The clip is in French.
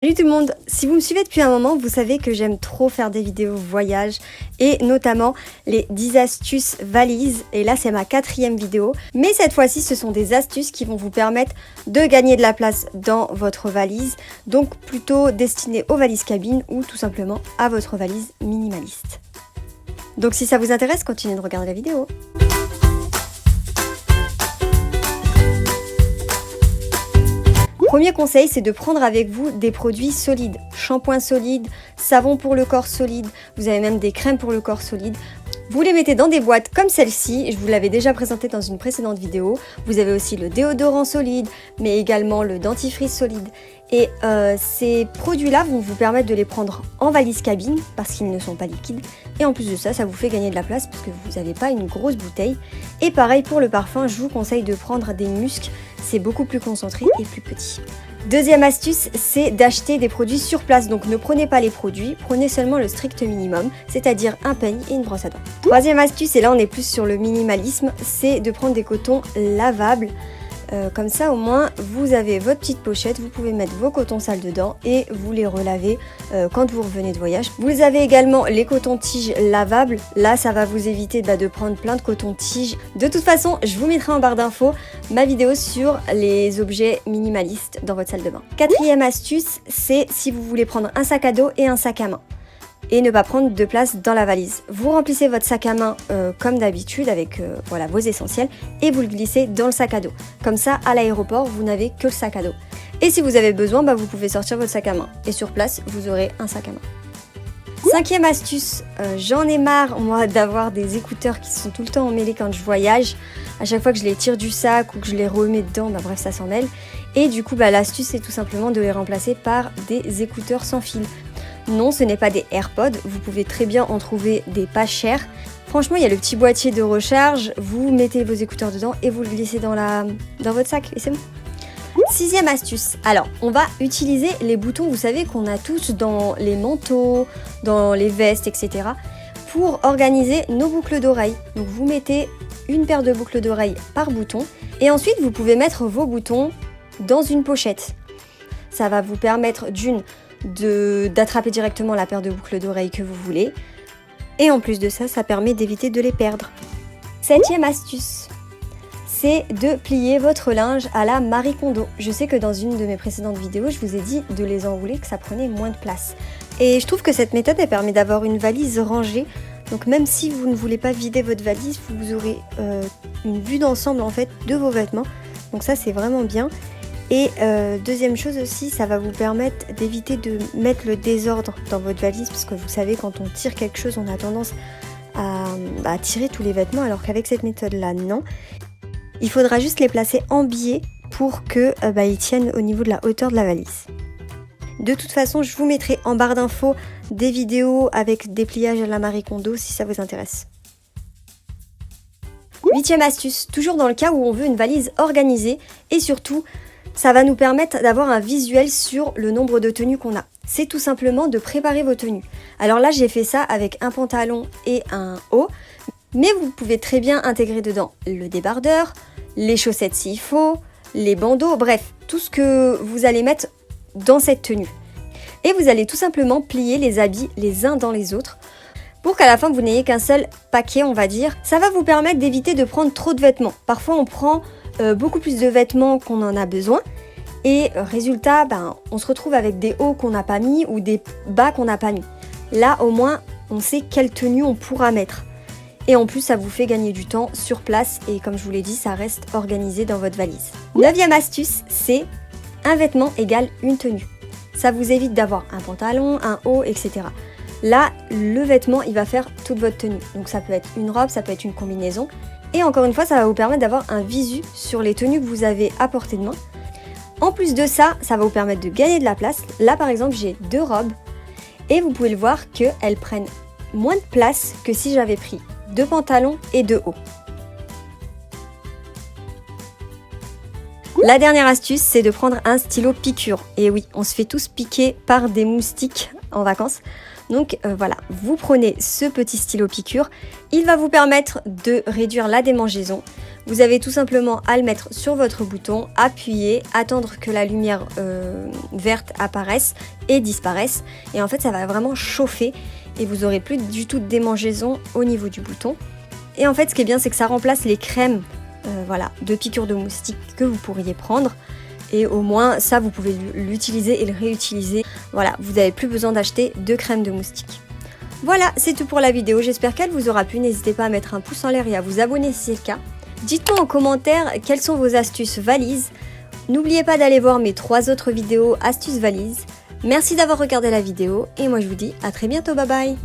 Salut tout le monde, si vous me suivez depuis un moment, vous savez que j'aime trop faire des vidéos voyage et notamment les 10 astuces valises, et là c'est ma 4e vidéo, mais cette fois-ci ce sont des astuces qui vont vous permettre de gagner de la place dans votre valise, donc plutôt destinées aux valises cabine ou tout simplement à votre valise minimaliste. Donc si ça vous intéresse, continuez de regarder la vidéo. Premier conseil, c'est de prendre avec vous des produits solides. Shampoing solide, savon pour le corps solide, vous avez même des crèmes pour le corps solide. Vous les mettez dans des boîtes comme celle-ci, je vous l'avais déjà présenté dans une précédente vidéo. Vous avez aussi le déodorant solide, mais également le dentifrice solide. Et ces produits-là vont vous permettre de les prendre en valise cabine, parce qu'ils ne sont pas liquides. Et en plus de ça, ça vous fait gagner de la place, parce que vous n'avez pas une grosse bouteille. Et pareil pour le parfum, je vous conseille de prendre des muscs, c'est beaucoup plus concentré et plus petit. Deuxième astuce, c'est d'acheter des produits sur place. Donc ne prenez pas les produits, prenez seulement le strict minimum, c'est-à-dire un peigne et une brosse à dents. Troisième astuce, et là on est plus sur le minimalisme, c'est de prendre des cotons lavables. Comme ça au moins vous avez votre petite pochette, vous pouvez mettre vos cotons sales dedans et vous les relavez quand vous revenez de voyage. Vous avez également les cotons-tiges lavables, là ça va vous éviter de prendre plein de cotons-tiges. De toute façon je vous mettrai en barre d'infos ma vidéo sur les objets minimalistes dans votre salle de bain. Quatrième astuce, c'est si vous voulez prendre un sac à dos et un sac à main. Et ne pas prendre de place dans la valise. Vous remplissez votre sac à main comme d'habitude avec voilà, vos essentiels et vous le glissez dans le sac à dos. Comme ça, à l'aéroport, vous n'avez que le sac à dos. Et si vous avez besoin, vous pouvez sortir votre sac à main. Et sur place, vous aurez un sac à main. Cinquième astuce, j'en ai marre moi d'avoir des écouteurs qui sont tout le temps emmêlés quand je voyage. À chaque fois que je les tire du sac ou que je les remets dedans, bref ça s'en mêle. Et du coup l'astuce c'est tout simplement de les remplacer par des écouteurs sans fil. Non, ce n'est pas des AirPods, vous pouvez très bien en trouver des pas chers. Franchement, il y a le petit boîtier de recharge, vous mettez vos écouteurs dedans et vous le glissez dans votre sac et c'est bon. Sixième astuce, alors on va utiliser les boutons, vous savez qu'on a tous dans les manteaux, dans les vestes, etc. pour organiser nos boucles d'oreilles. Donc vous mettez une paire de boucles d'oreilles par bouton et ensuite vous pouvez mettre vos boutons dans une pochette. Ça va vous permettre d'attraper directement la paire de boucles d'oreilles que vous voulez. Et en plus de ça, ça permet d'éviter de les perdre. Septième astuce, c'est de plier votre linge à la Marie Kondo. Je sais que dans une de mes précédentes vidéos, je vous ai dit de les enrouler, que ça prenait moins de place. Et je trouve que cette méthode, elle permet d'avoir une valise rangée. Donc même si vous ne voulez pas vider votre valise, vous aurez une vue d'ensemble en fait de vos vêtements. Donc ça, c'est vraiment bien. Et deuxième chose aussi, ça va vous permettre d'éviter de mettre le désordre dans votre valise, parce que vous savez, quand on tire quelque chose, on a tendance à tirer tous les vêtements, alors qu'avec cette méthode-là, non. Il faudra juste les placer en biais pour qu'ils tiennent au niveau de la hauteur de la valise. De toute façon, je vous mettrai en barre d'infos des vidéos avec des pliages à la Marie Kondo si ça vous intéresse. Huitième astuce, toujours dans le cas où on veut une valise organisée et surtout, ça va nous permettre d'avoir un visuel sur le nombre de tenues qu'on a. C'est tout simplement de préparer vos tenues. Alors là, j'ai fait ça avec un pantalon et un haut, mais vous pouvez très bien intégrer dedans le débardeur, les chaussettes s'il faut, les bandeaux, bref, tout ce que vous allez mettre dans cette tenue. Et vous allez tout simplement plier les habits les uns dans les autres pour qu'à la fin, vous n'ayez qu'un seul paquet, on va dire. Ça va vous permettre d'éviter de prendre trop de vêtements. Parfois, on prend beaucoup plus de vêtements qu'on en a besoin et résultat on se retrouve avec des hauts qu'on n'a pas mis ou des bas qu'on n'a pas mis. Là au moins on sait quelle tenue on pourra mettre et en plus ça vous fait gagner du temps sur place et comme je vous l'ai dit, ça reste organisé dans votre valise. Neuvième astuce, c'est un vêtement égale une tenue. Ça vous évite d'avoir un pantalon, un haut, etc. Là le vêtement il va faire toute votre tenue, donc ça peut être une robe, ça peut être une combinaison. Et encore une fois, ça va vous permettre d'avoir un visu sur les tenues que vous avez à portée de main. En plus de ça, ça va vous permettre de gagner de la place. Là, par exemple, j'ai 2 robes et vous pouvez le voir qu'elles prennent moins de place que si j'avais pris 2 pantalons et 2 hauts. La dernière astuce, c'est de prendre un stylo piqûre. Et oui, on se fait tous piquer par des moustiques en vacances. Donc voilà, vous prenez ce petit stylo piqûre, il va vous permettre de réduire la démangeaison. Vous avez tout simplement à le mettre sur votre bouton, appuyer, attendre que la lumière verte apparaisse et disparaisse. Et en fait, ça va vraiment chauffer et vous n'aurez plus du tout de démangeaison au niveau du bouton. Et en fait, ce qui est bien, c'est que ça remplace les crèmes voilà, de piqûres de moustiques que vous pourriez prendre. Et au moins, ça, vous pouvez l'utiliser et le réutiliser. Voilà, vous n'avez plus besoin d'acheter de crème de moustiques. Voilà, c'est tout pour la vidéo. J'espère qu'elle vous aura plu. N'hésitez pas à mettre un pouce en l'air et à vous abonner si c'est le cas. Dites-moi en commentaire quelles sont vos astuces valises. N'oubliez pas d'aller voir mes 3 autres vidéos astuces valises. Merci d'avoir regardé la vidéo et moi je vous dis à très bientôt, bye bye.